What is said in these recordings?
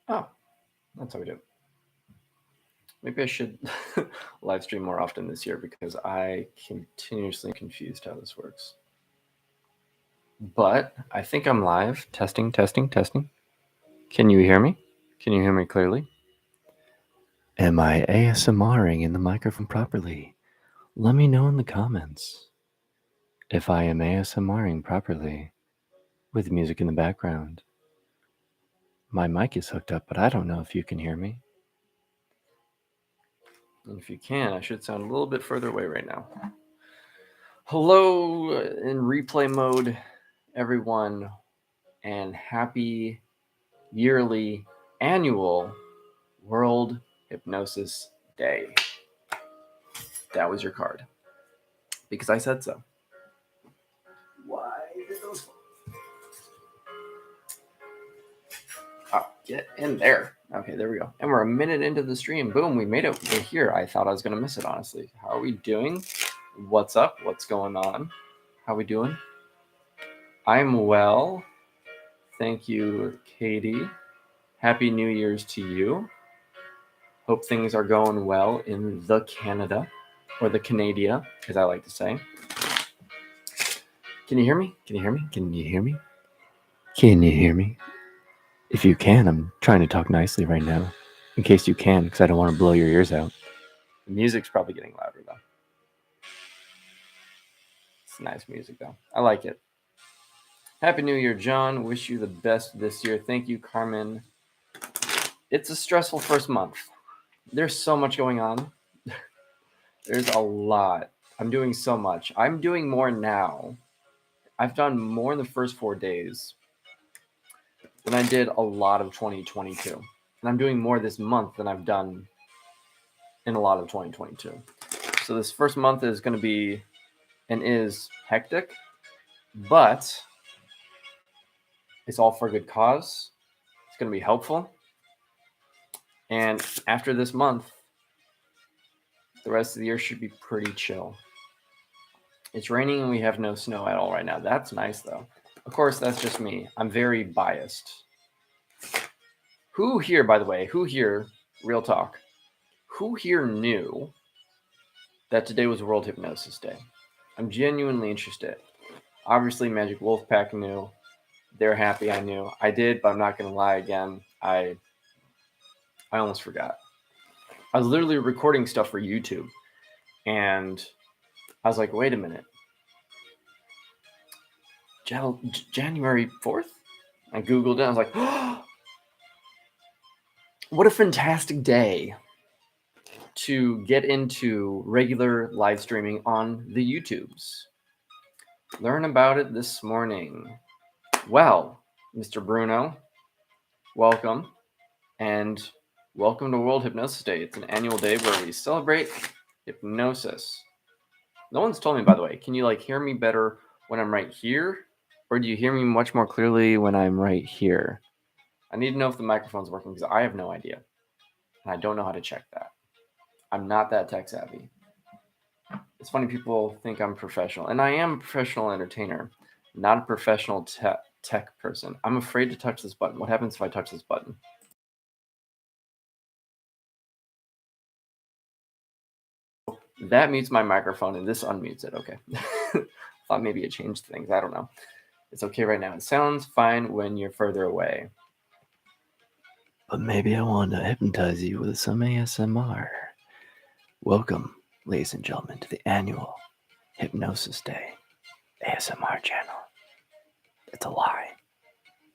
Oh, that's how we do it. Maybe I should live stream more often this year because I continuously confused how this works. But I think I'm live. Testing, testing, testing. Can you hear me? Can you hear me clearly? Am I ASMRing in the microphone properly? Let me know in the comments if I am ASMRing properly with music in the background. My mic is hooked up, but I don't know if you can hear me. And if you can, I should sound a little bit further away right now. Hello in replay mode, everyone, and happy yearly annual World Hypnosis Day. That was your card. Because I said so. Why did those... Oh, get in there. Okay, there we go. And we're a minute into the stream. Boom, we made it. We're here. I thought I was going to miss it, honestly. How are we doing? What's up? What's going on? How we doing? I'm well. Thank you, Katie. Happy New Year's to you. Hope things are going well in the Canada, or the Canada, as I like to say. Can you hear me? Can you hear me? Can you hear me? Can you hear me? If you can, I'm trying to talk nicely right now. In case you can, because I don't want to blow your ears out. The music's probably getting louder, though. It's nice music, though. I like it. Happy New Year, John. Wish you the best this year. Thank you, Carmen. It's a stressful first month. There's so much going on. There's a lot. I'm doing so much. I'm doing more now. I've done more in the first 4 days than I did a lot of 2022. And I'm doing more this month than I've done in a lot of 2022. So this first month is going to be and is hectic, but it's all for a good cause. It's going to be helpful. And after this month, the rest of the year should be pretty chill. It's raining and we have no snow at all right now. That's nice, though. Of course, that's just me. I'm very biased. Who here, by the way, real talk, who here knew that today was World Hypnosis Day? I'm genuinely interested. Obviously, Magic Wolfpack knew. They're happy I knew. I did, but I'm not going to lie again. I almost forgot. I was literally recording stuff for YouTube, and I was like, wait a minute. January 4th? I Googled it. I was like, oh, what a fantastic day to get into regular live streaming on the YouTubes. Learn about it this morning. Well, Mr. Bruno, welcome. And welcome to World Hypnosis Day. It's an annual day where we celebrate hypnosis. No one's told me, by the way, can you hear me better when I'm right here? Or do you hear me much more clearly when I'm right here? I need to know if the microphone's working because I have no idea. And I don't know how to check that. I'm not that tech savvy. It's funny, people think I'm professional. And I am a professional entertainer, not a professional tech person. I'm afraid to touch this button. What happens if I touch this button? That mutes my microphone and this unmutes it. Okay. Thought maybe it changed things. I don't know. It's okay right now. It sounds fine when you're further away. But maybe I want to hypnotize you with some ASMR. Welcome, ladies and gentlemen, to the annual Hypnosis Day ASMR channel. It's a lie.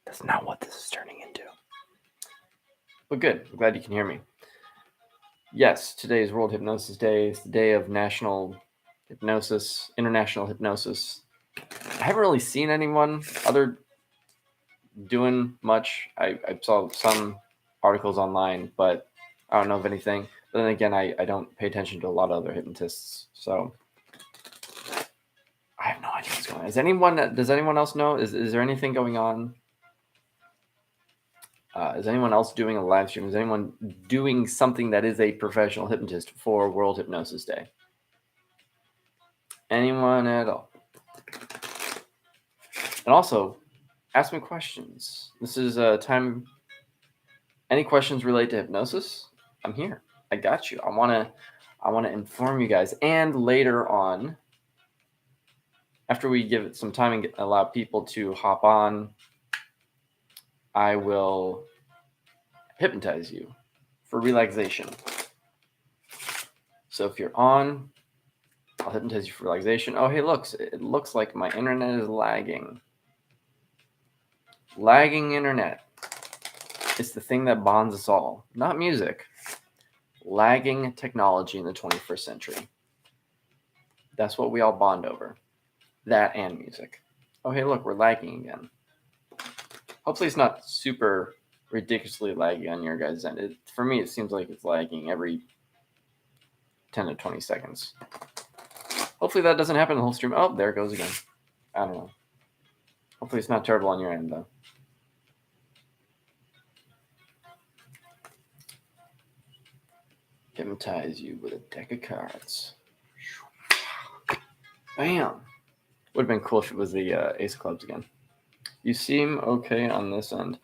That's not what this is turning into. But good. I'm glad you can hear me. Yes, today is World Hypnosis Day. It's the day of National Hypnosis, International Hypnosis. I haven't really seen anyone other doing much. I saw some articles online, but I don't know of anything. But then again, I don't pay attention to a lot of other hypnotists, so I have no idea what's going on. Does anyone else know? Is there anything going on? Is anyone else doing a live stream? Is anyone doing something that is a professional hypnotist for World Hypnosis Day? Anyone at all? And also, ask me questions. This is a time Any questions related to hypnosis? I'm here. I got you. I want to inform you guys. And later on, after we give it some time and allow people to hop on, I will hypnotize you for relaxation. So if you're on, I'll hypnotize you for relaxation. Oh, hey, look, it looks like my internet is lagging. Lagging internet. It's the thing that bonds us all, not music. Lagging technology in the 21st century. That's what we all bond over. That and music. Oh, hey, look, we're lagging again. Hopefully it's not super ridiculously laggy on your guys' end. For me, it seems like it's lagging every 10 to 20 seconds. Hopefully that doesn't happen the whole stream. Oh, there it goes again. I don't know. Hopefully it's not terrible on your end, though. Hypnotize you with a deck of cards. Bam! Would have been cool if it was the Ace of Clubs again. You seem okay on this end.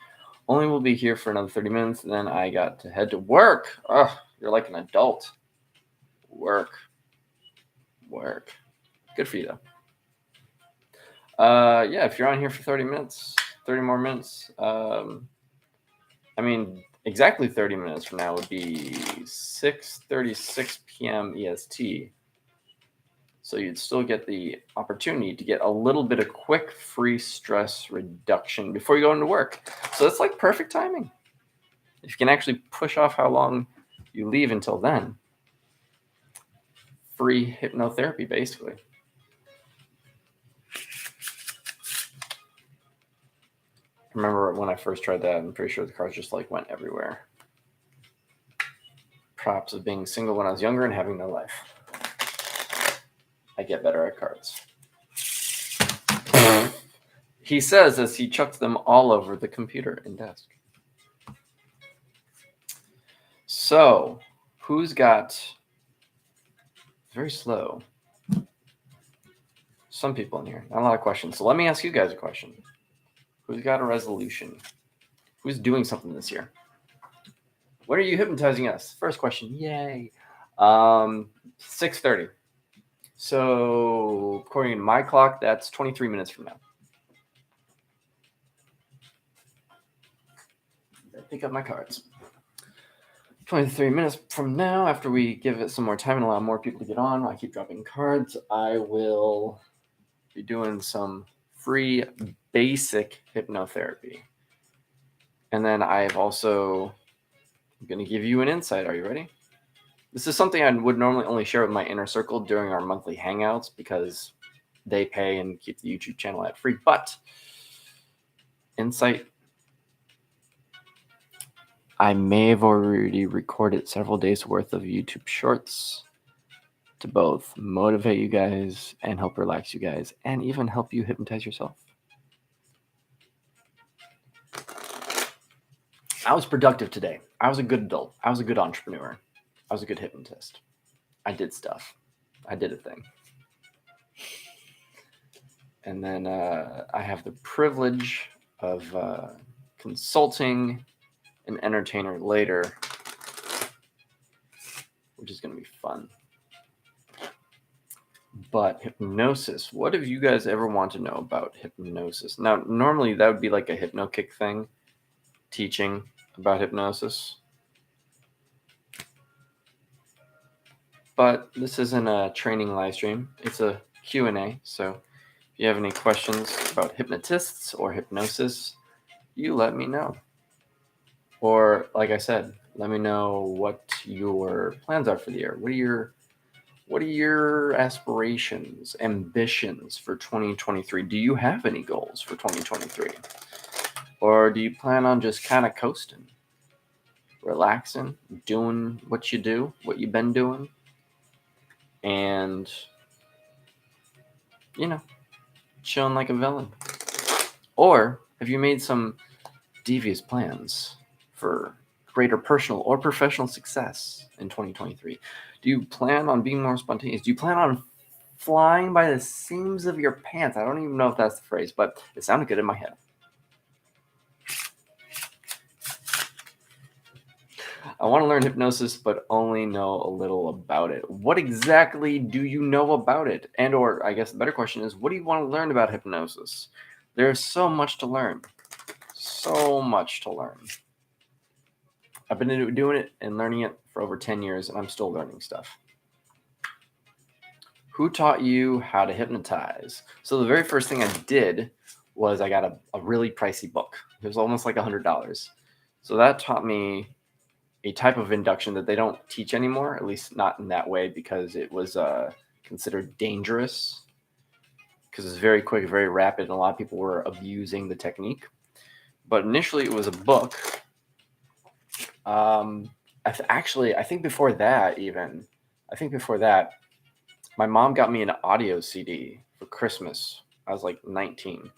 Only will be here for another 30 minutes, then I got to head to work. Ugh, you're like an adult. Work. Good for you, though. Yeah, if you're on here for 30 minutes, 30 more minutes, I mean, exactly 30 minutes from now would be 6:36 p.m. EST. So you'd still get the opportunity to get a little bit of quick free stress reduction before you go into work. So that's like perfect timing. If you can actually push off how long you leave until then. Free hypnotherapy, basically. Remember when I first tried that, I'm pretty sure the cards just like went everywhere. Props of being single when I was younger and having no life. I get better at cards. He says as he chucks them all over the computer and desk. So, who's got... Very slow. Some people in here. Not a lot of questions. So let me ask you guys a question. Who's got a resolution? Who's doing something this year? When are you hypnotizing us? First question. Yay. 6:30. So according to my clock, that's 23 minutes from now. Pick up my cards. 23 minutes from now, after we give it some more time and allow more people to get on, I keep dropping cards, I will be doing some free basic hypnotherapy. And then I'm going to give you an insight. Are you ready? This is something I would normally only share with my inner circle during our monthly hangouts because they pay and keep the YouTube channel ad free. But insight, I may have already recorded several days worth of YouTube shorts to both motivate you guys and help relax you guys and even help you hypnotize yourself. I was productive today. I was a good adult. I was a good entrepreneur. I was a good hypnotist. I did stuff. I did a thing. And then I have the privilege of consulting an entertainer later, which is going to be fun. But hypnosis, what have you guys ever want to know about hypnosis? Now, normally that would be like a HypnoKick thing, teaching about hypnosis. But this isn't a training live stream. It's a Q&A. So if you have any questions about hypnotists or hypnosis, you let me know. Or like I said, let me know what your plans are for the year. What are your aspirations, ambitions for 2023? Do you have any goals for 2023? Or do you plan on just kind of coasting, relaxing, doing what you do, what you've been doing, and, chilling like a villain? Or have you made some devious plans for greater personal or professional success in 2023? Do you plan on being more spontaneous? Do you plan on flying by the seams of your pants? I don't even know if that's the phrase, but it sounded good in my head. I want to learn hypnosis, but only know a little about it. What exactly do you know about it? And or I guess the better question is, what do you want to learn about hypnosis? There's so much to learn. So much to learn. I've been doing it and learning it for over 10 years, and I'm still learning stuff. Who taught you how to hypnotize? So the very first thing I did was I got a really pricey book. It was almost like $100. So that taught me a type of induction that they don't teach anymore, at least not in that way, because it was considered dangerous because it's very quick, very rapid, and a lot of people were abusing the technique. But initially, it was a book. I think before that, my mom got me an audio CD for Christmas. I was like 19,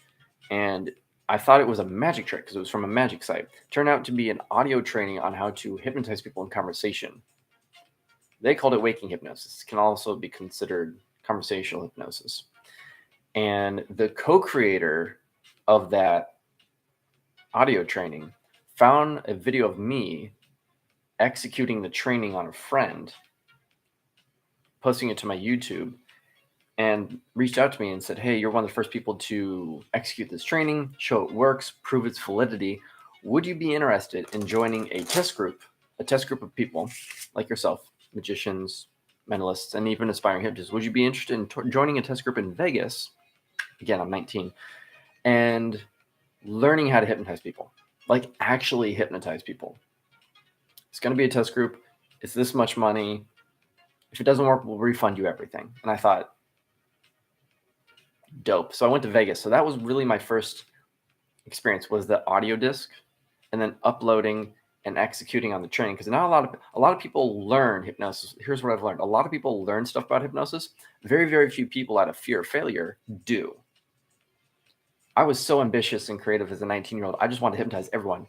and I thought it was a magic trick because it was from a magic site. Turned out to be an audio training on how to hypnotize people in conversation. They called it waking hypnosis. It can also be considered conversational hypnosis. And the co-creator of that audio training found a video of me executing the training on a friend, posting it to my YouTube, and reached out to me and said, hey, you're one of the first people to execute this training, show it works, prove its validity. Would you be interested in joining a test group of people like yourself, magicians, mentalists, and even aspiring hypnotists? Would you be interested in joining a test group in Vegas? Again, I'm 19, and learning how to hypnotize people, like actually hypnotize people. It's going to be a test group. It's this much money. If it doesn't work, we'll refund you everything. And I thought, dope. So I went to Vegas. So that was really my first experience, was the audio disc, and then uploading and executing on the training. Because now a lot of people learn hypnosis. Here's what I've learned: a lot of people learn stuff about hypnosis. Very, very few people, out of fear of failure, do. I was so ambitious and creative as a 19-year-old. I just wanted to hypnotize everyone.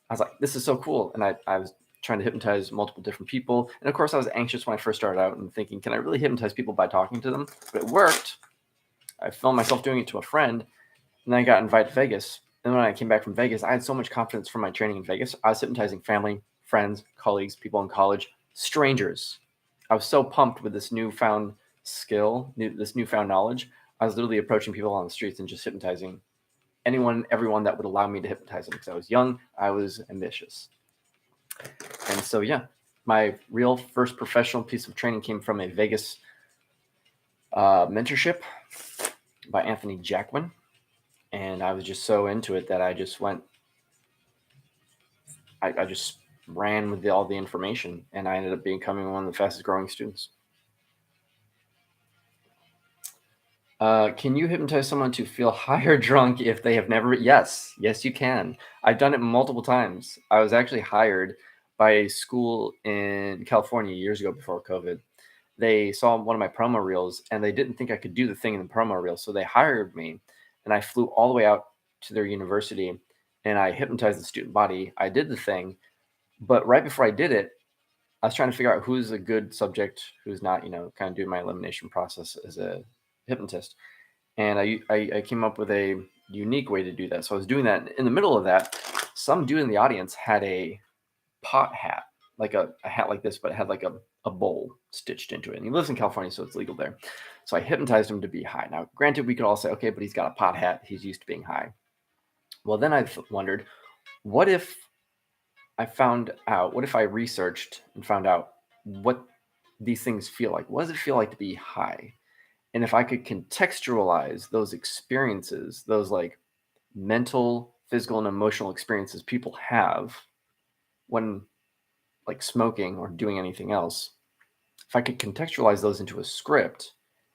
I was like, this is so cool. And I was trying to hypnotize multiple different people. And of course, I was anxious when I first started out and thinking, can I really hypnotize people by talking to them? But it worked. I filmed myself doing it to a friend, and then I got invited to Vegas. And when I came back from Vegas, I had so much confidence from my training in Vegas. I was hypnotizing family, friends, colleagues, people in college, strangers. I was so pumped with this newfound skill, this newfound knowledge. I was literally approaching people on the streets and just hypnotizing anyone, everyone that would allow me to hypnotize them, because I was young, I was ambitious. And so, yeah, my real first professional piece of training came from a Vegas mentorship by Anthony Jacquin. And I was just so into it that I just went, I just ran with all the information, and I ended up becoming one of the fastest growing students. Can you hypnotize someone to feel high or drunk if they have never? Yes, you can. I've done it multiple times. I was actually hired by a school in California years ago before COVID. They saw one of my promo reels, and they didn't think I could do the thing in the promo reel. So they hired me, and I flew all the way out to their university, and I hypnotized the student body. I did the thing, but right before I did it, I was trying to figure out who's a good subject, who's not, kind of doing my elimination process as a hypnotist. And I came up with a unique way to do that. So I was doing that. In the middle of that, some dude in the audience had a pot hat, like a hat like this, but it had like a bowl stitched into it. And he lives in California, so it's legal there. So I hypnotized him to be high. Now, granted, we could all say, okay, but he's got a pot hat. He's used to being high. Well, then I wondered, what if I researched and found out what these things feel like? What does it feel like to be high? And if I could contextualize those experiences, those like mental, physical, and emotional experiences people have when like smoking or doing anything else, if I could contextualize those into a script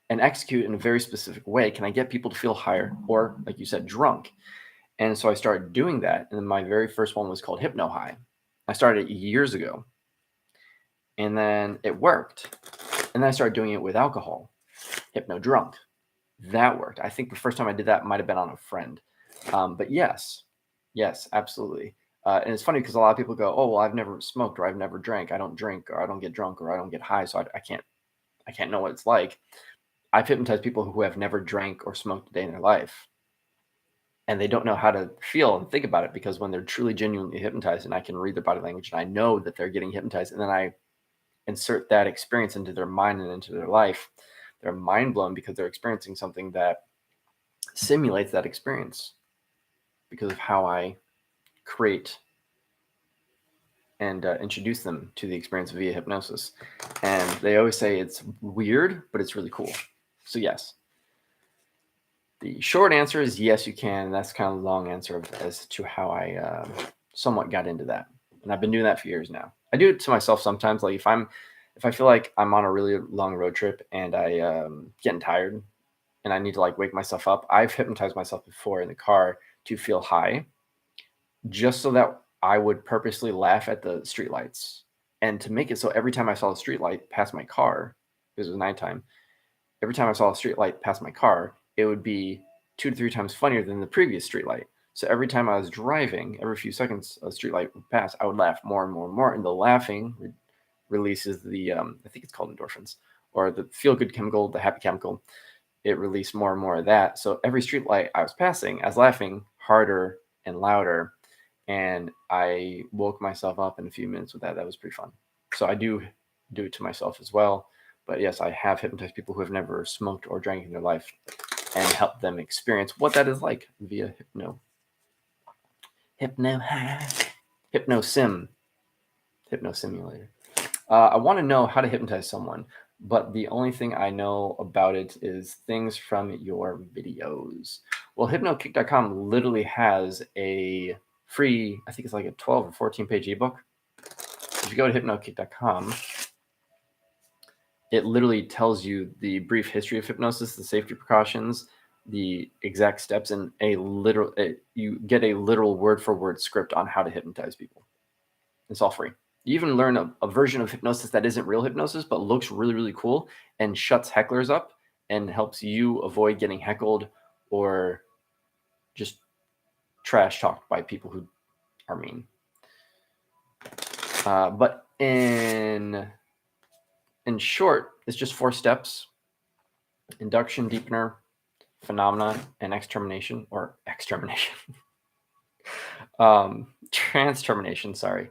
and execute in a very specific way, can I get people to feel higher or, like you said, drunk? And so I started doing that. And my very first one was called Hypno High. I started it years ago. And then it worked. And then I started doing it with alcohol, Hypno Drunk. That worked. I think the first time I did that might have been on a friend. But yes, absolutely. And it's funny because a lot of people go, oh, well, I've never smoked, or I've never drank. I don't drink, or I don't get drunk, or I don't get high. So I can't know what it's like. I've hypnotized people who have never drank or smoked a day in their life. and they don't know how to feel and think about it, because when they're truly genuinely hypnotized and I can read their body language and I know that they're getting hypnotized, and then I insert that experience into their mind and into their life, they're mind blown because they're experiencing something that simulates that experience because of how I create and introduce them to the experience via hypnosis. And they always say it's weird, but it's really cool. So yes, the short answer is yes, you can. That's kind of the long answer as to how I somewhat got into that. And I've been doing that for years now. I do it to myself sometimes. Like if I feel like I'm on a really long road trip and I getting tired and I need to like wake myself up, I've hypnotized myself before in the car to feel high, just so that I would purposely laugh at the streetlights, and to make it so every time I saw a streetlight pass my car, because it was nighttime, every time I saw a streetlight pass my car, it would be 2 to 3 times funnier than the previous streetlight. So every time I was driving, every few seconds a streetlight would pass, I would laugh more and more and more, and the laughing releases the I think it's called endorphins, or the feel-good chemical, the happy chemical. It released more and more of that. So every streetlight I was passing, I was laughing harder and louder, and I woke myself up in a few minutes with that. That was pretty fun. So I do it to myself as well. But yes, I have hypnotized people who have never smoked or drank in their life and helped them experience what that is like via hypnosim, hypnosimulator. I want to know how to hypnotize someone, but the only thing I know about it is things from your videos. Well, hypnokick.com literally has a free, I think it's like a 12 or 14 page ebook. If you go to hypnokick.com, it literally tells you the brief history of hypnosis, the safety precautions, the exact steps, and you get a literal word for word script on how to hypnotize people. It's all free. You even learn a version of hypnosis that isn't real hypnosis, but looks really, really cool and shuts hecklers up and helps you avoid getting heckled or just trash talked by people who are mean. But in short, it's just 4 steps: induction, deepener, phenomena, and extermination, or extermination. Trance termination, sorry.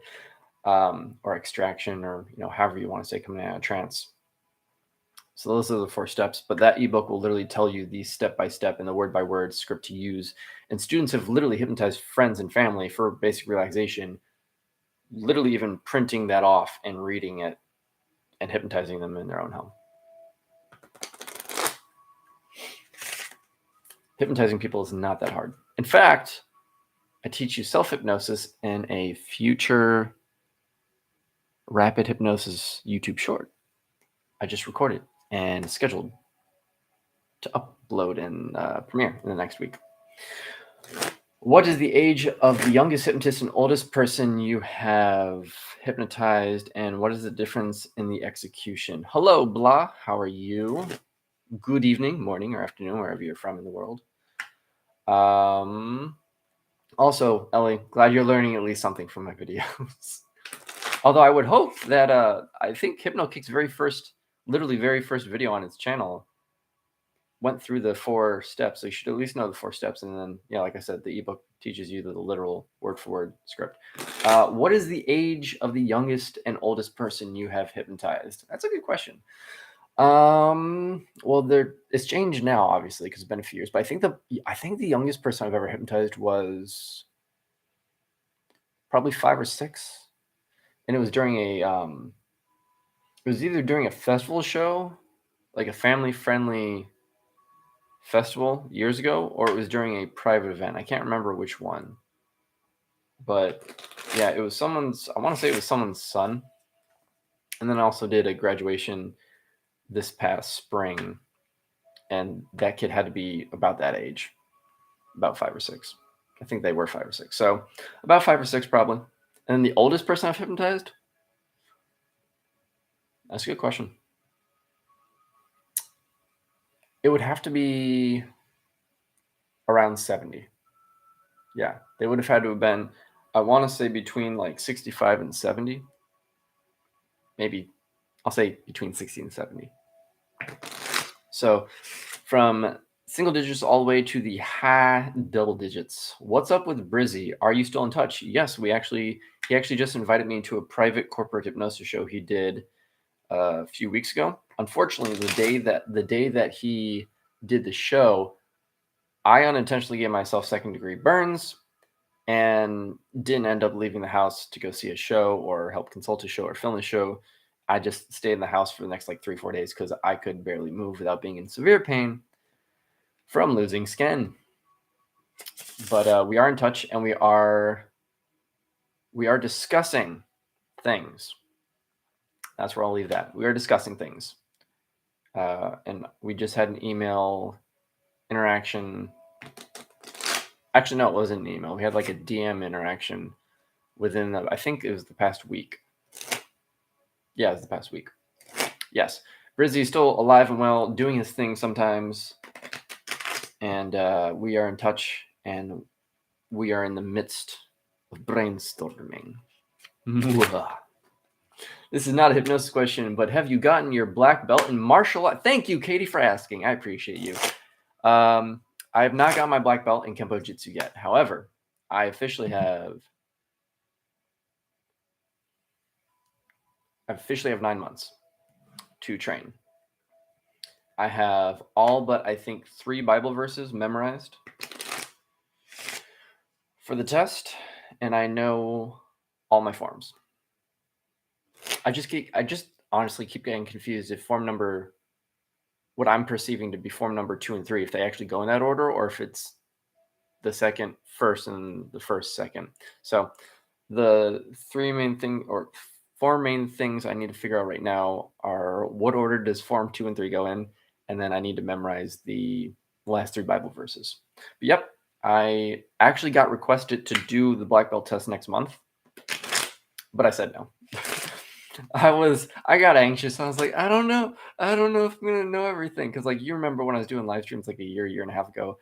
Or extraction, or however you want to say, coming out of trance. So those are the 4 steps, but that ebook will literally tell you the step by step and the word by word script to use. And students have literally hypnotized friends and family for basic relaxation, literally even printing that off and reading it and hypnotizing them in their own home. Hypnotizing people is not that hard. In fact, I teach you self-hypnosis in a future rapid hypnosis YouTube short. I just recorded and scheduled to upload in Premiere in the next week. What is the age of the youngest hypnotist and oldest person you have hypnotized, and what is the difference in the execution? Hello, blah. How are you? Good evening, morning, or afternoon, wherever you're from in the world. Also, Ellie, glad you're learning at least something from my videos. Although I would hope that I think HypnoKick's very first video on its channel went through the 4 steps. So you should at least know the 4 steps. And then, like I said, the ebook teaches you the literal word for word script. What is the age of the youngest and oldest person you have hypnotized? That's a good question. Well, it's changed now, obviously, because it's been a few years. But I think the youngest person I've ever hypnotized was probably 5 or 6. And it was during it was either during a festival show, like a family-friendly festival years ago, or it was during a private event. I can't remember which one. But yeah, it was I want to say it was someone's son. And then I also did a graduation this past spring, and that kid had to be about that age, about 5 or 6. I think they were 5 or 6. So about 5 or 6 probably. And then the oldest person I've hypnotized? That's a good question. It would have to be around 70. Yeah, they would have had to have been, I want to say, between like 65 and 70. Maybe I'll say between 60 and 70. So from Single digits all the way to the high double digits. What's up with Brizzy? Are you still in touch? Yes, he actually just invited me to a private corporate hypnosis show he did a few weeks ago. Unfortunately, the day that he did the show, I unintentionally gave myself second degree burns and didn't end up leaving the house to go see a show or help consult a show or film a show. I just stayed in the house for the next like 3-4 days because I could barely move without being in severe pain from losing skin. But we are in touch, and we are discussing things. That's where I'll leave that. We are discussing things, and we just had an email interaction. Actually, no, it wasn't an email. We had like a DM interaction within I think it was the past week. Yeah, it was the past week. Yes, Brizzy's still alive and well, doing his thing sometimes, and we are in touch, and we are in the midst of brainstorming. This is not a hypnosis question, but have you gotten your black belt in martial art? Thank you, Katie, for asking. I appreciate you. I have not got my black belt in Kempo Jitsu yet. However, I officially have 9 months to train. I have all but I think 3 Bible verses memorized for the test, and I know all my forms. I just honestly keep getting confused if what I'm perceiving to be form number 2 and 3, if they actually go in that order, or if it's the second first and the first second. So the 4 main things I need to figure out right now are what order does form 2 and 3 go in, and then I need to memorize the last 3 Bible verses. But yep, I actually got requested to do the black belt test next month, but I said no. I got anxious. I was like, I don't know if I'm gonna know everything, because like, you remember when I was doing live streams like a year and a half ago,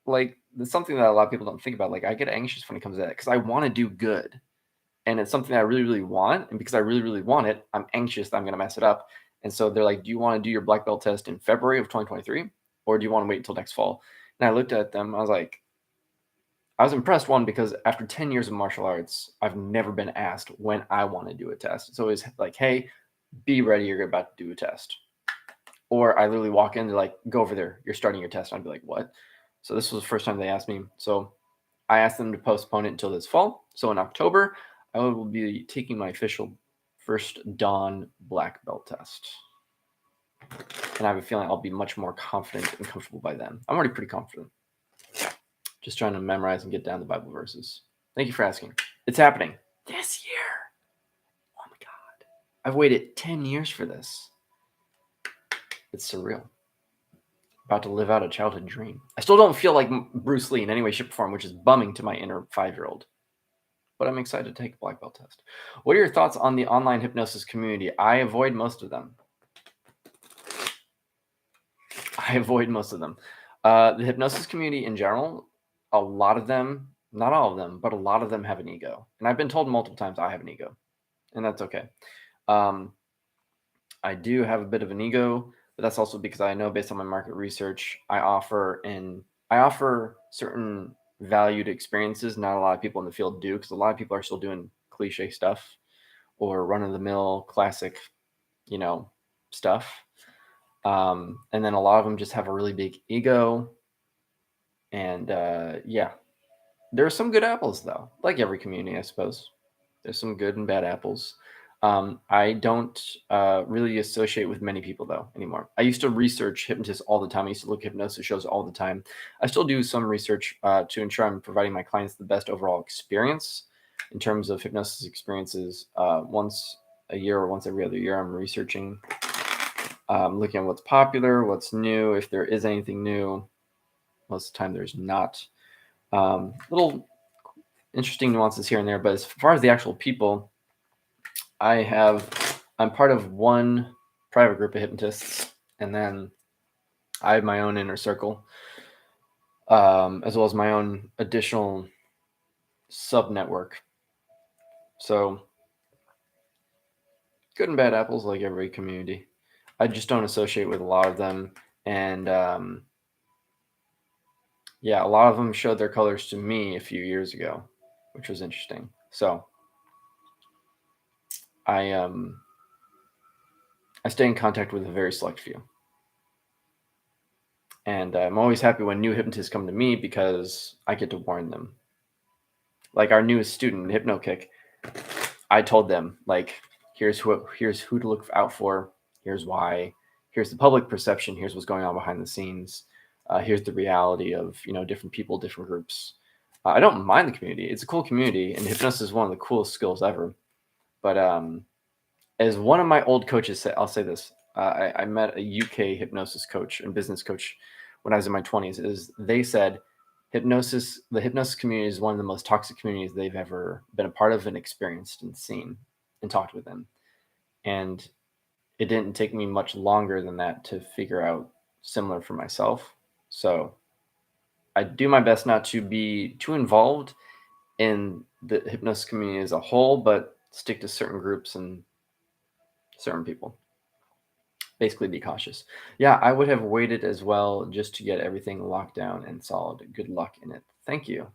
like, there's something that a lot of people don't think about. Like, I get anxious when it comes to that because I want to do good, and it's something that I really, really want, and because I really, really want it, I'm anxious that I'm gonna mess it up. And so they're like, do you want to do your black belt test in February of 2023, or do you want to wait until next fall? And I looked at them. I was impressed, one, because after 10 years of martial arts, I've never been asked when I want to do a test. It's always like, hey, be ready, you're about to do a test. Or I literally walk in, they're like, go over there, you're starting your test. And I'd be like, what? So this was the first time they asked me. So I asked them to postpone it until this fall. So in October, I will be taking my official first Dawn black belt test. And I have a feeling I'll be much more confident and comfortable by then. I'm already pretty confident. Just trying to memorize and get down the Bible verses. Thank you for asking. It's happening this year. Oh my God. I've waited 10 years for this. It's surreal. About to live out a childhood dream. I still don't feel like Bruce Lee in any way, shape, or form, which is bumming to my inner 5-year-old. But I'm excited to take a black belt test. What are your thoughts on the online hypnosis community? I avoid most of them. The hypnosis community in general, a lot of them, not all of them, but a lot of them have an ego. And I've been told multiple times I have an ego, and that's okay. I do have a bit of an ego, but that's also because I know, based on my market research, I offer certain valued experiences not a lot of people in the field do, because a lot of people are still doing cliche stuff or run-of-the-mill classic, stuff. And then a lot of them just have a really big ego. And yeah, there are some good apples, though, like every community, I suppose. There's some good and bad apples. I don't really associate with many people, though, anymore. I used to research hypnotists all the time. I used to look at hypnosis shows all the time. I still do some research to ensure I'm providing my clients the best overall experience. In terms of hypnosis experiences, once a year or once every other year, I'm researching, looking at what's popular, what's new, if there is anything new. Most of the time there's not. Little interesting nuances here and there, but as far as the actual people, I'm part of one private group of hypnotists, and then I have my own inner circle, as well as my own additional sub network. So good and bad apples, like every community. I just don't associate with a lot of them, and Yeah, a lot of them showed their colors to me a few years ago, which was interesting. So I I stay in contact with a very select few. And I'm always happy when new hypnotists come to me because I get to warn them. Like our newest student, HypnoKick, I told them like, here's who to look out for. Here's why. Here's the public perception. Here's what's going on behind the scenes. Here's the reality of different people, different groups. I don't mind the community. It's a cool community, and hypnosis is one of the coolest skills ever. But as one of my old coaches said, I'll say this: I met a UK hypnosis coach and business coach when I was in my 20s. Is they said the hypnosis community is one of the most toxic communities they've ever been a part of and experienced and seen and talked with them. And it didn't take me much longer than that to figure out similar for myself. So I do my best not to be too involved in the hypnosis community as a whole, but stick to certain groups and certain people. Basically, be cautious. Yeah, I would have waited as well just to get everything locked down and solid. Good luck in it. Thank you.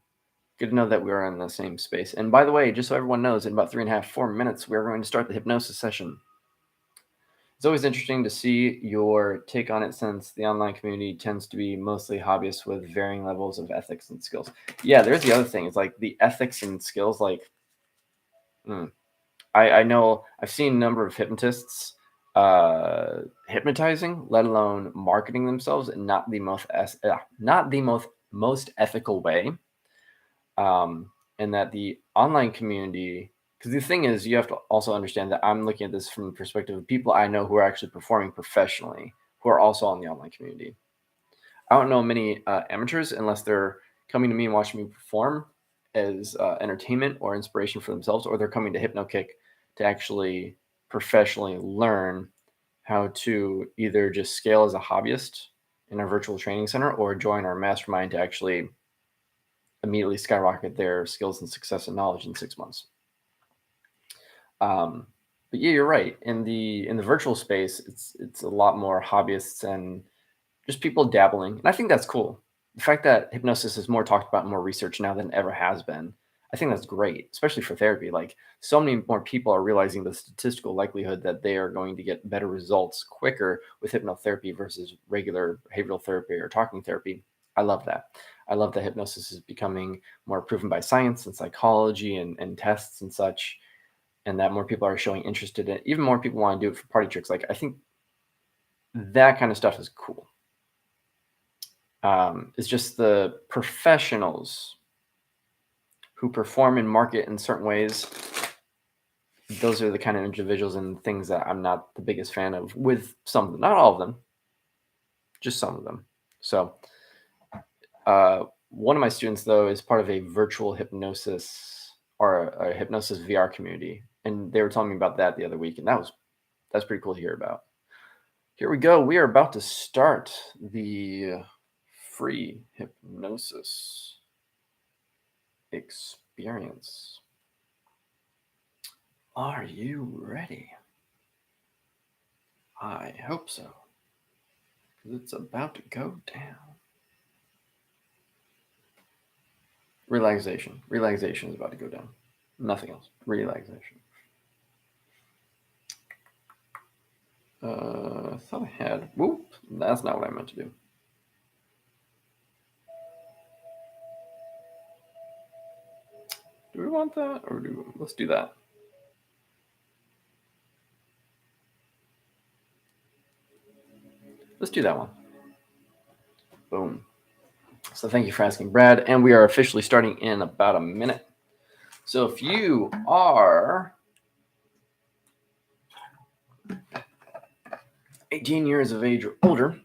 Good to know that we're in the same space. And by the way, just so everyone knows, in about 3.5, 4 minutes, we're going to start the hypnosis session. It's always interesting to see your take on it since the online community tends to be mostly hobbyists with varying levels of ethics and skills. Yeah, there's the other thing. It's like the ethics and skills, like, I know I've seen a number of hypnotists hypnotizing, let alone marketing themselves in not the most ethical way. And that the online community, because the thing is, you have to also understand that I'm looking at this from the perspective of people I know who are actually performing professionally, who are also on the online community. I don't know many amateurs unless they're coming to me and watching me perform as entertainment or inspiration for themselves, or they're coming to HypnoKick to actually professionally learn how to either just scale as a hobbyist in our virtual training center or join our mastermind to actually immediately skyrocket their skills and success and knowledge in 6 months. But yeah, you're right. In the virtual space, it's a lot more hobbyists and just people dabbling. And I think that's cool. The fact that hypnosis is more talked about and more research now than ever has been, I think that's great, especially for therapy. Like so many more people are realizing the statistical likelihood that they are going to get better results quicker with hypnotherapy versus regular behavioral therapy or talking therapy. I love that. I love that hypnosis is becoming more proven by science and psychology and tests and such, and that more people are showing interest in it. Even more people want to do it for party tricks. Like I think that kind of stuff is cool. It's just the professionals who perform and market in certain ways. Those are the kind of individuals and things that I'm not the biggest fan of with some of them, not all of them, just some of them. So one of my students though is part of a virtual hypnosis or a hypnosis VR community. And they were telling me about that the other week. And that's pretty cool to hear about. Here we go. We are about to start the free hypnosis experience. Are you ready? I hope so. Because it's about to go down. Relaxation. Relaxation is about to go down. Nothing else. Relaxation. I thought I had. Whoop. That's not what I meant to do. Do we want that? Or let's do that. Let's do that one. Boom. So thank you for asking, Brad. And we are officially starting in about a minute. So if you are 18 years of age or older,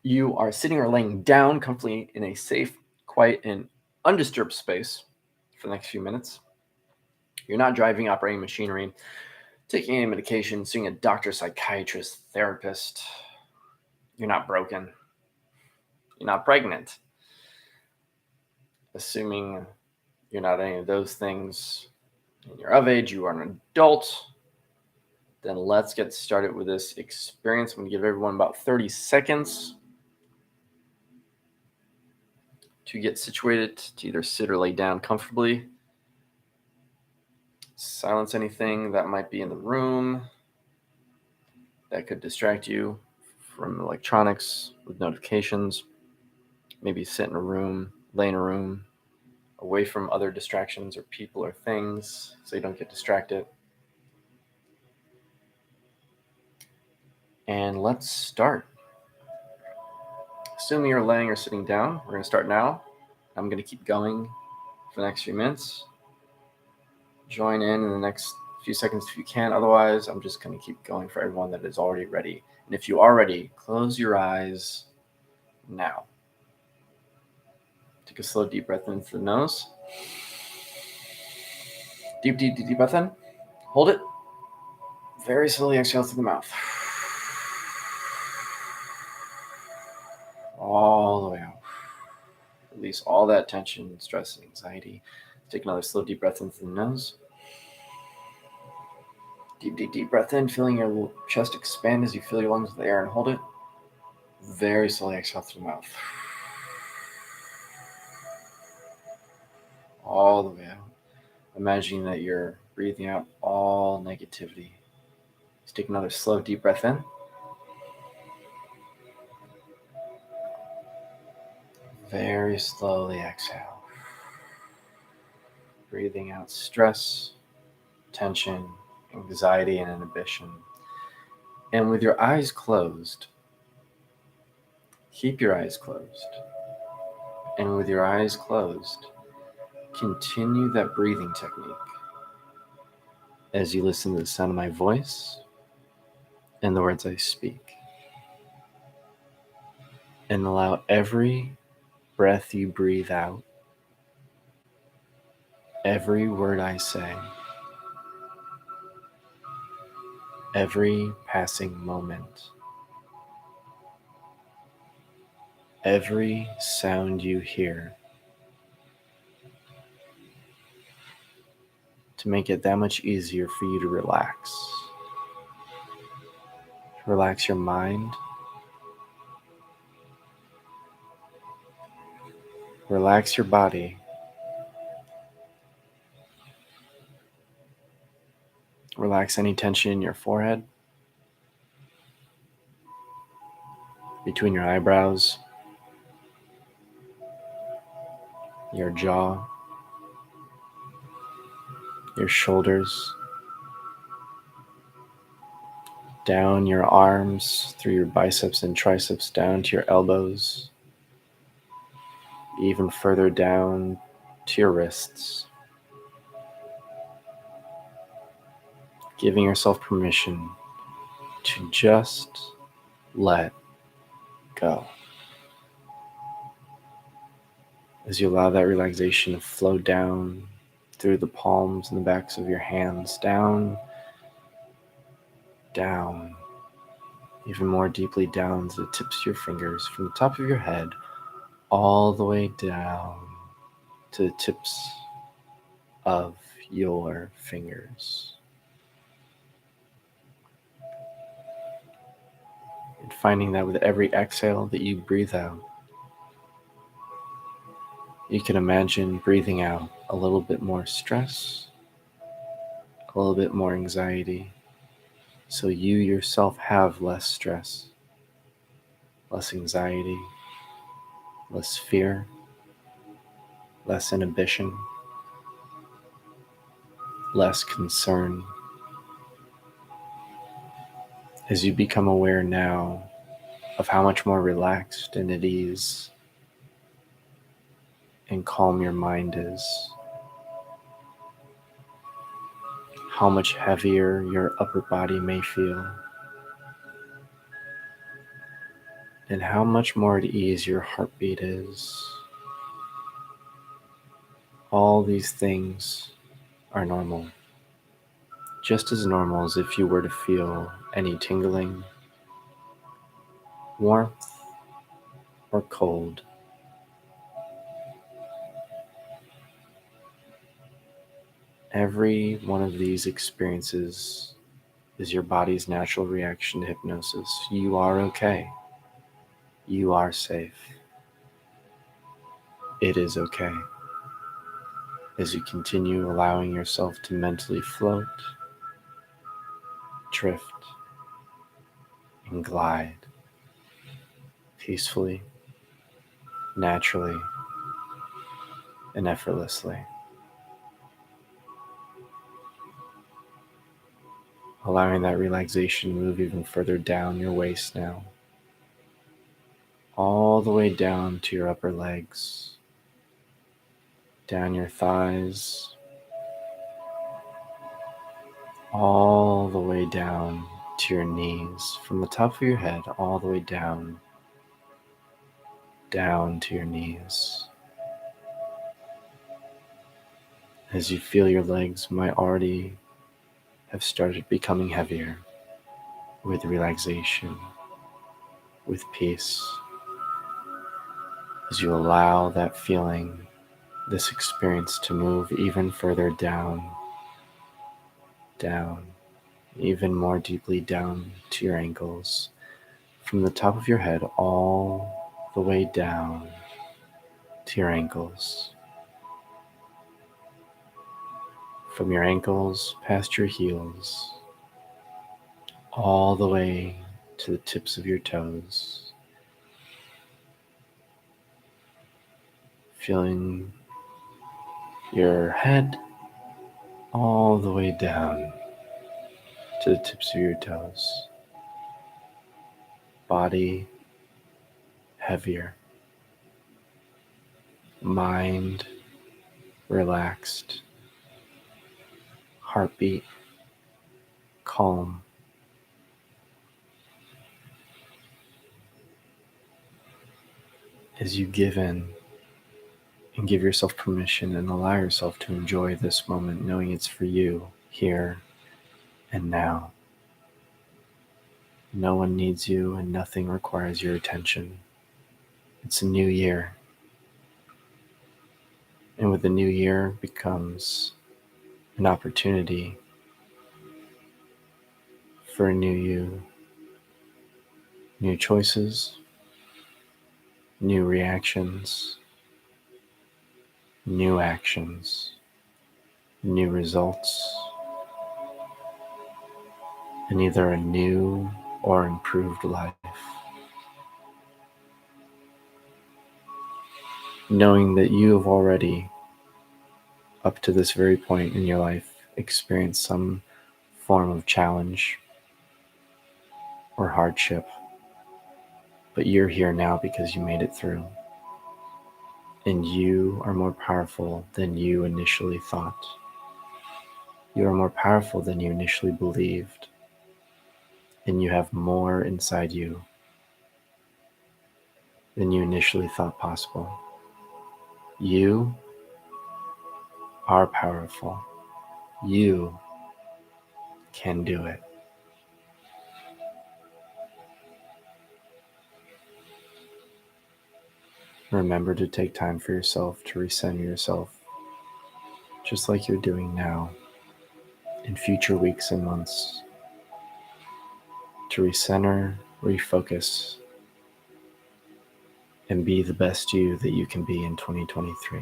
you are sitting or laying down comfortably in a safe, quiet, and undisturbed space for the next few minutes. You're not driving, operating machinery, taking any medication, seeing a doctor, psychiatrist, therapist. You're not broken. You're not pregnant. Assuming you're not any of those things and you're of age, you are an adult, then let's get started with this experience. I'm going to give everyone about 30 seconds to get situated to either sit or lay down comfortably. Silence anything that might be in the room that could distract you from electronics with notifications. Maybe sit in a room, lay in a room, away from other distractions or people or things so you don't get distracted. And let's start. Assuming you're laying or sitting down, we're going to start now. I'm going to keep going for the next few minutes. Join in the next few seconds if you can. Otherwise, I'm just going to keep going for everyone that is already ready. And if you are ready, close your eyes now. Take a slow, deep breath into the nose. Deep, deep, deep, deep breath in. Hold it. Very slowly exhale through the mouth. All the way out. Release all that tension, stress, and anxiety. Take another slow, deep breath into the nose. Deep, deep, deep breath in, feeling your chest expand as you fill your lungs with air and hold it. Very slowly exhale through the mouth. All the way out. Imagining that you're breathing out all negativity. Let's take another slow, deep breath in. Very slowly exhale. Breathing out stress, tension, anxiety, and inhibition. And with your eyes closed, keep your eyes closed. And with your eyes closed, continue that breathing technique as you listen to the sound of my voice and the words I speak. And allow every breath you breathe out, every word I say, every passing moment, every sound you hear, to make it that much easier for you to relax. Relax your mind. Relax your body. Relax any tension in your forehead, between your eyebrows, your jaw, your shoulders, down your arms, through your biceps and triceps, down to your elbows, even further down to your wrists. Giving yourself permission to just let go. As you allow that relaxation to flow down through the palms and the backs of your hands, down, even more deeply down to the tips of your fingers, from the top of your head all the way down to the tips of your fingers. And finding that with every exhale that you breathe out, you can imagine breathing out a little bit more stress, a little bit more anxiety, so you yourself have less stress, less anxiety, less fear, less inhibition, less concern. As you become aware now of how much more relaxed and at ease and calm your mind is, how much heavier your upper body may feel, and how much more at ease your heartbeat is. All these things are normal, just as normal as if you were to feel any tingling, warmth, or cold. Every one of these experiences is your body's natural reaction to hypnosis. You are okay. You are safe. It is okay. As you continue allowing yourself to mentally float, drift, and glide peacefully, naturally, and effortlessly. Allowing that relaxation to move even further down your waist now, all the way down to your upper legs, down your thighs, all the way down to your knees, from the top of your head all the way down to your knees. As you feel your legs might already have started becoming heavier with relaxation, with peace, as you allow that feeling, this experience to move even further down, even more deeply down to your ankles, from the top of your head all the way down to your ankles, from your ankles past your heels, all the way to the tips of your toes, feeling your head all the way down to the tips of your toes, body heavier, mind relaxed, heartbeat calm. As you give in and give yourself permission and allow yourself to enjoy this moment, knowing it's for you here and now. No one needs you and nothing requires your attention. It's a new year. And with the new year becomes an opportunity for a new you, new choices, new reactions, new actions, new results, and either a new or improved life. Knowing that you have already, up to this very point in your life, experienced some form of challenge or hardship, but you're here now because you made it through. And you are more powerful than you initially thought. You are more powerful than you initially believed. And you have more inside you than you initially thought possible. You are powerful. You can do it. Remember to take time for yourself, to recenter yourself, just like you're doing now, in future weeks and months, to recenter, refocus, and be the best you that you can be in 2023.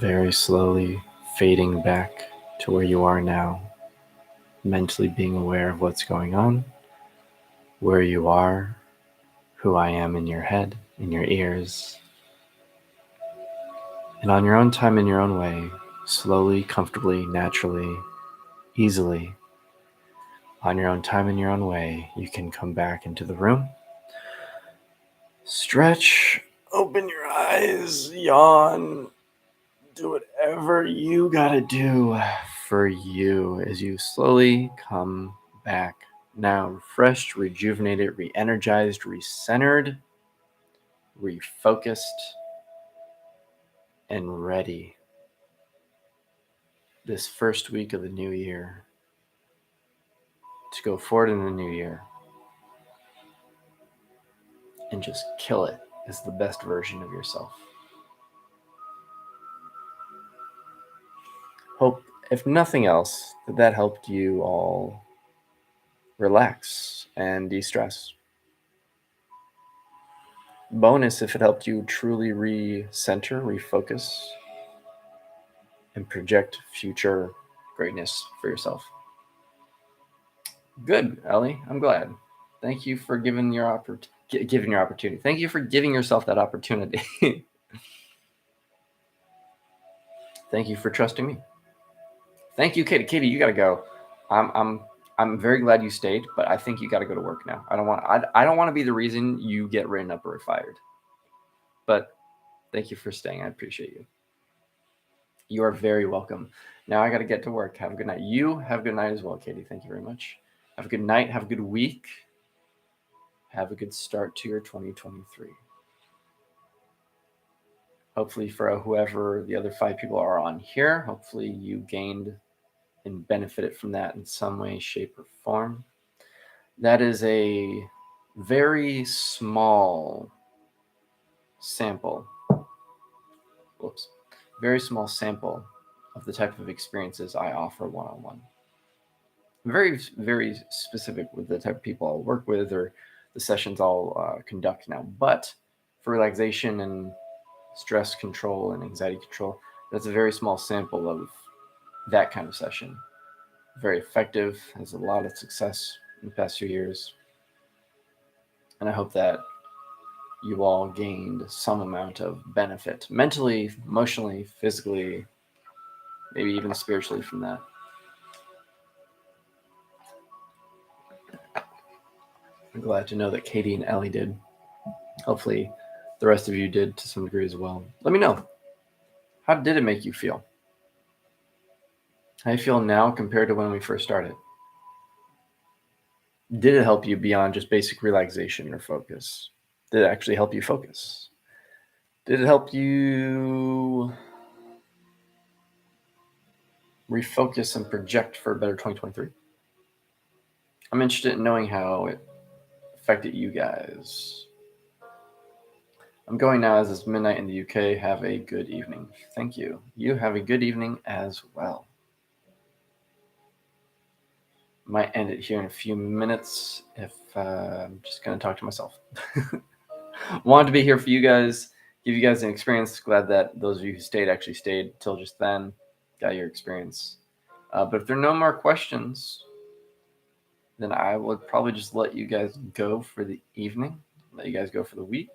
Very slowly fading back to where you are now, mentally being aware of what's going on, where you are, who I am in your head, in your ears, and on your own time, in your own way, slowly, comfortably, naturally, easily, on your own time, in your own way, you can come back into the room, stretch, open your eyes, yawn, do whatever you gotta do for you as you slowly come back. Now refreshed, rejuvenated, re-energized, recentered, refocused, and ready this first week of the new year to go forward in the new year and just kill it as the best version of yourself. Hope if nothing else, that helped you all relax and de-stress. Bonus if it helped you truly re-center, refocus, and project future greatness for yourself. Good, Ellie. I'm glad. Thank you for giving your opportunity. Thank you for giving yourself that opportunity. Thank you for trusting me. Thank you, Katie. Katie, you gotta go. I'm very glad you stayed, but I think you gotta go to work now. I don't want to be the reason you get written up or fired. But thank you for staying. I appreciate you. You are very welcome. Now I gotta get to work. Have a good night. You have a good night as well, Katie. Thank you very much. Have a good night. Have a good week. Have a good start to your 2023. Hopefully for whoever the other 5 people are on here, hopefully you gained and benefited from that in some way, shape, or form. That is a very small sample. Whoops. Very small sample of the type of experiences I offer one-on-one. Very, very specific with the type of people I'll work with or the sessions I'll conduct now. But for relaxation and stress control and anxiety control, that's a very small sample of that kind of session. Very effective, has a lot of success in the past few years. And I hope that you all gained some amount of benefit mentally, emotionally, physically, maybe even spiritually from that. I'm glad to know that Katie and Ellie did. Hopefully the rest of you did to some degree as well. Let me know. How did it make you feel? How do you feel now compared to when we first started? Did it help you beyond just basic relaxation or focus? Did it actually help you focus? Did it help you refocus and project for a better 2023? I'm interested in knowing how it affected you guys. I'm going now as it's midnight in the UK. Have a good evening. Thank you. You have a good evening as well. Might end it here in a few minutes if I'm just going to talk to myself. Wanted to be here for you guys, give you guys an experience. Glad that those of you who stayed actually stayed till just then, got your experience. But if there are no more questions, then I would probably just let you guys go for the evening, let you guys go for the week.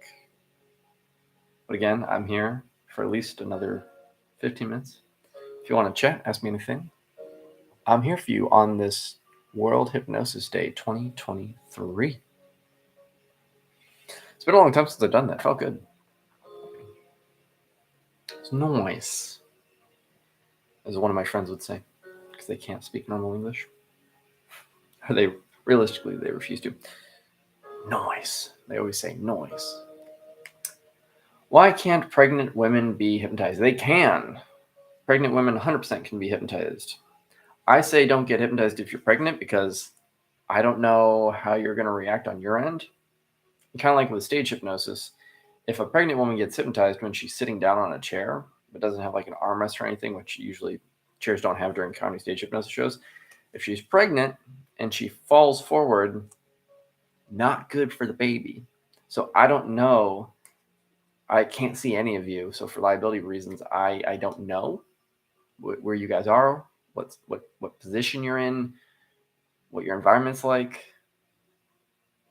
But again, I'm here for at least another 15 minutes. If you want to chat, ask me anything. I'm here for you on this World Hypnosis Day 2023. It's been a long time since I've done that. Felt good. It's nice, as one of my friends would say, because they can't speak normal English. Or they refuse to. Noise. They always say noise. Why can't pregnant women be hypnotized? They can. Pregnant women 100% can be hypnotized. I say don't get hypnotized if you're pregnant because I don't know how you're going to react on your end. Kind of like with stage hypnosis, if a pregnant woman gets hypnotized when she's sitting down on a chair, but doesn't have like an armrest or anything, which usually chairs don't have during comedy stage hypnosis shows, if she's pregnant and she falls forward, not good for the baby. So I don't know. I can't see any of you. So for liability reasons, I don't know where you guys are, what position you're in, what your environment's like.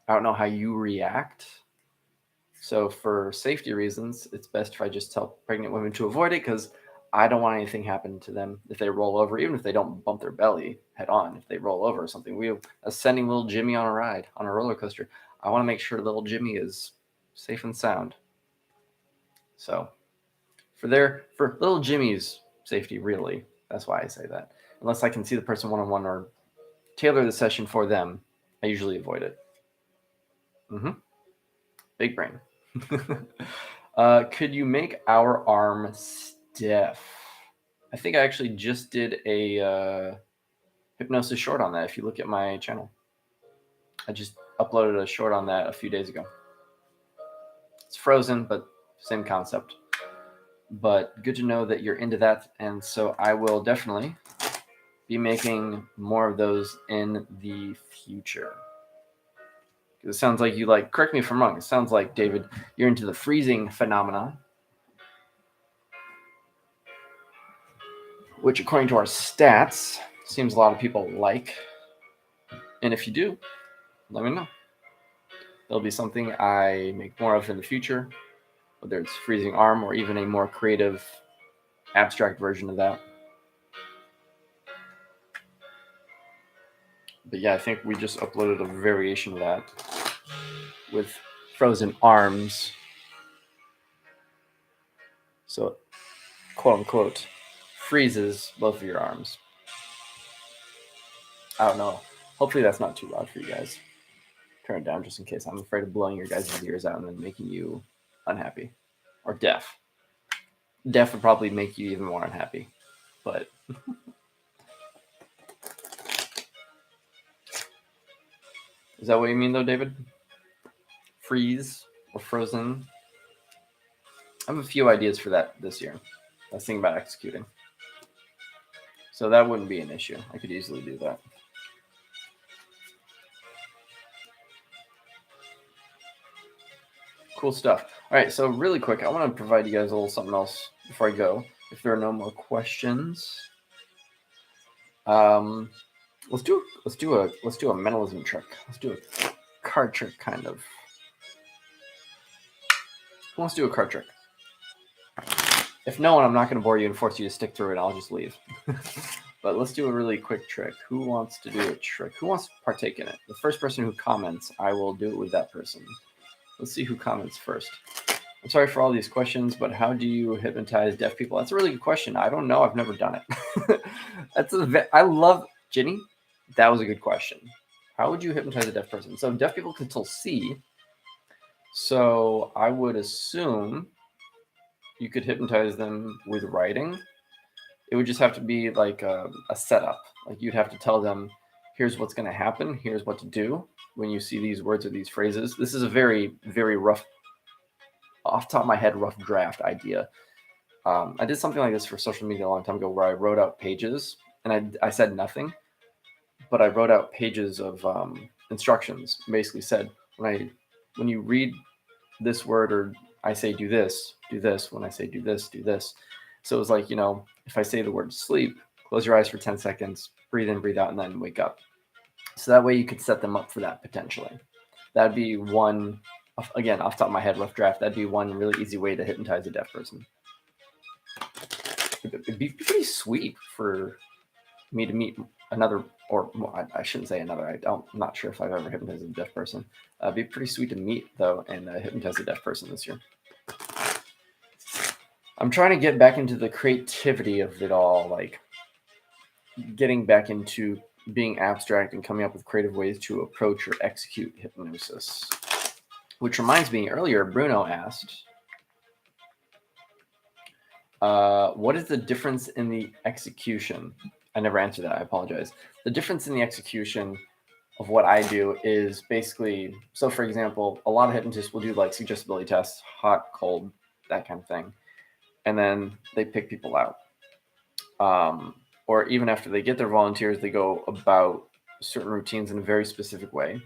I don't know how you react. So for safety reasons, it's best if I just tell pregnant women to avoid it because I don't want anything happen to them if they roll over, even if they don't bump their belly head on. If they roll over or something, we are sending little Jimmy on a ride on a roller coaster. I want to make sure little Jimmy is safe and sound. So for little Jimmy's safety, really, that's why I say that. Unless I can see the person one-on-one or tailor the session for them, I usually avoid it. Big brain. Could you make our arm stiff? I think I actually just did a hypnosis short on that. If you look at my channel, I just uploaded a short on that a few days ago. It's frozen, but same concept. But good to know that you're into that. And so I will definitely be making more of those in the future. It sounds like you like, correct me if I'm wrong, it sounds like, David, you're into the freezing phenomenon, which according to our stats, seems a lot of people like. And if you do, let me know. There'll be something I make more of in the future, whether it's freezing arm or even a more creative, abstract version of that. But yeah, I think we just uploaded a variation of that with frozen arms. So, quote unquote, freezes both of your arms. I don't know. Hopefully that's not too loud for you guys. Turn it down just in case. I'm afraid of blowing your guys' ears out and then making you unhappy. Or deaf. Deaf would probably make you even more unhappy. But is that what you mean though, David? Freeze or frozen? I have a few ideas for that this year. I was thinking about executing. So that wouldn't be an issue. I could easily do that. Cool stuff. All right, so really quick, I want to provide you guys a little something else before I go. If there are no more questions, let's do a mentalism trick. Let's do a card trick, kind of. Who wants to do a card trick? If no one, I'm not going to bore you and force you to stick through it. I'll just leave. But let's do a really quick trick. Who wants to do a trick? Who wants to partake in it? The first person who comments, I will do it with that person. Let's see who comments first. I'm sorry for all these questions, but how do you hypnotize deaf people? That's a really good question. I don't know. I've never done it. I love Ginny. That was a good question. How would you hypnotize a deaf person? So deaf people can still see. So I would assume you could hypnotize them with writing. It would just have to be like a setup. Like you'd have to tell them, here's what's going to happen. Here's what to do when you see these words or these phrases. This is a very, very rough, off the top of my head, rough draft idea. I did something like this for social media a long time ago where I wrote out pages and I said nothing, but I wrote out pages of instructions. Basically said, when you read this word or I say do this, when I say do this, do this. So it was like, if I say the word sleep, close your eyes for 10 seconds, breathe in, breathe out, and then wake up. So that way you could set them up for that potentially. That'd be one, again, off the top of my head, rough draft, that'd be one really easy way to hypnotize a deaf person. It'd be pretty sweet for me to meet another, or I shouldn't say another. I'm not sure if I've ever hypnotized a deaf person. It'd be pretty sweet to meet though and hypnotize a deaf person this year. I'm trying to get back into the creativity of it all, like getting back into being abstract and coming up with creative ways to approach or execute hypnosis. Which reminds me, earlier Bruno asked, what is the difference in the execution? I never answered that. I apologize. The difference in the execution of what I do is basically, so for example, a lot of hypnotists will do like suggestibility tests, hot, cold, that kind of thing. And then they pick people out. Or even after they get their volunteers, they go about certain routines in a very specific way.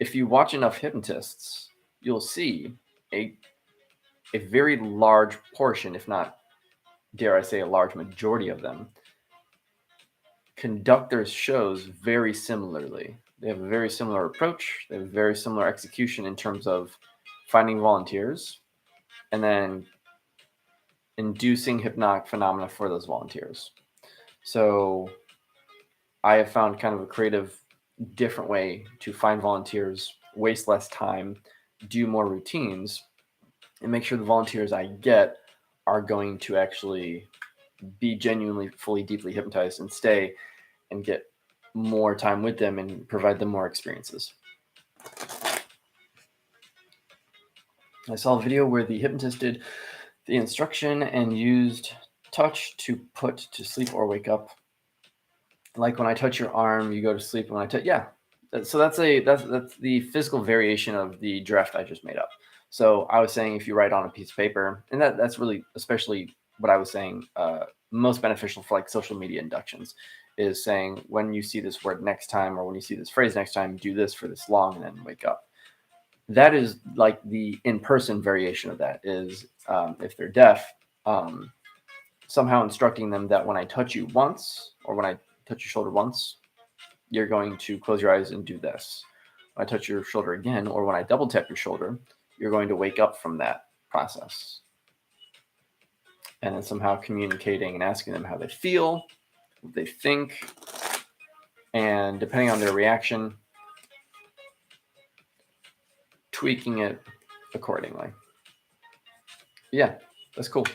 If you watch enough hypnotists, you'll see a very large portion, if not, dare I say, a large majority of them, conduct their shows very similarly. They have a very similar approach. They have a very similar execution in terms of finding volunteers and then inducing hypnotic phenomena for those volunteers. So I have found kind of a creative, different way to find volunteers, waste less time, do more routines, and make sure the volunteers I get are going to actually be genuinely, fully, deeply hypnotized and stay and get more time with them and provide them more experiences. I saw a video where the hypnotist did the instruction and used touch to put to sleep or wake up. Like when I touch your arm, you go to sleep. And when I touch, yeah. So that's the physical variation of the draft I just made up. So I was saying if you write on a piece of paper, and that's really especially what I was saying, most beneficial for like social media inductions, is saying, when you see this word next time, or when you see this phrase next time, do this for this long and then wake up. That is like the in-person variation of that is, if they're deaf, somehow instructing them that when I touch you once, or when I touch your shoulder once, you're going to close your eyes and do this. When I touch your shoulder again, or when I double tap your shoulder, you're going to wake up from that process. And then somehow communicating and asking them how they feel, what they think, and depending on their reaction, tweaking it accordingly. Yeah, that's cool.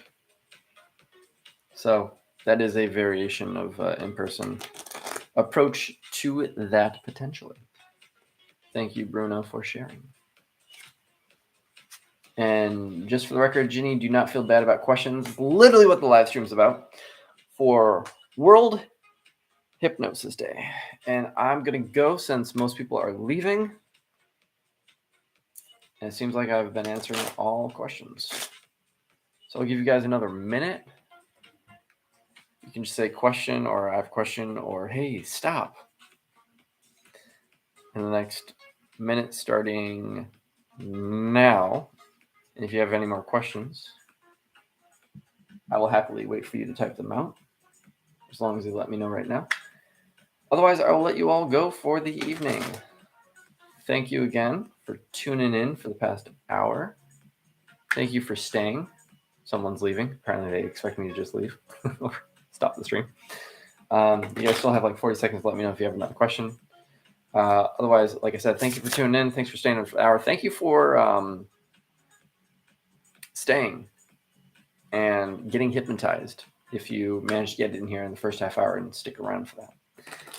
So that is a variation of in-person approach to that potentially. Thank you, Bruno, for sharing. And just for the record, Ginny, do not feel bad about questions. It's literally what the live stream is about for World Hypnosis Day. And I'm going to go since most people are leaving. And it seems like I've been answering all questions. So I'll give you guys another minute. You can just say question, or I have a question, or hey, stop. In the next minute starting now. And if you have any more questions, I will happily wait for you to type them out, as long as you let me know right now. Otherwise, I will let you all go for the evening. Thank you again for tuning in for the past hour. Thank you for staying. Someone's leaving. Apparently they expect me to just leave or stop the stream. You guys still have like 40 seconds to let me know if you have another question. Otherwise, like I said, thank you for tuning in. Thanks for staying in for an hour. Thank you for staying and getting hypnotized. If you managed to get in here in the first half hour and stick around for that.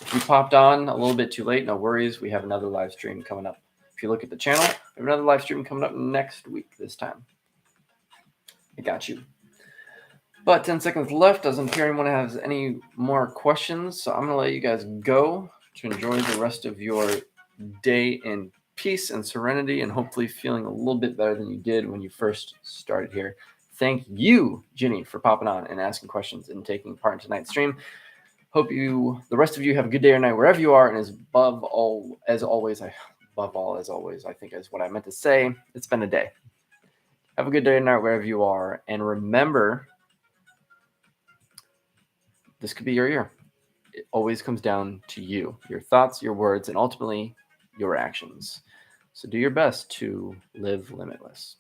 If you popped on a little bit too late, no worries. We have another live stream coming up. If you look at the channel, we have another live stream coming up next week this time. I got you. But 10 seconds left. Doesn't appear anyone has any more questions. So I'm going to let you guys go to enjoy the rest of your day in peace and serenity, and hopefully feeling a little bit better than you did when you first started here. Thank you, Ginny, for popping on and asking questions and taking part in tonight's stream. Hope the rest of you have a good day or night wherever you are. And above all, as always, I think is what I meant to say. It's been a day. Have a good day or night wherever you are. And remember, this could be your year. It always comes down to you, your thoughts, your words, and ultimately your actions. So do your best to live limitless.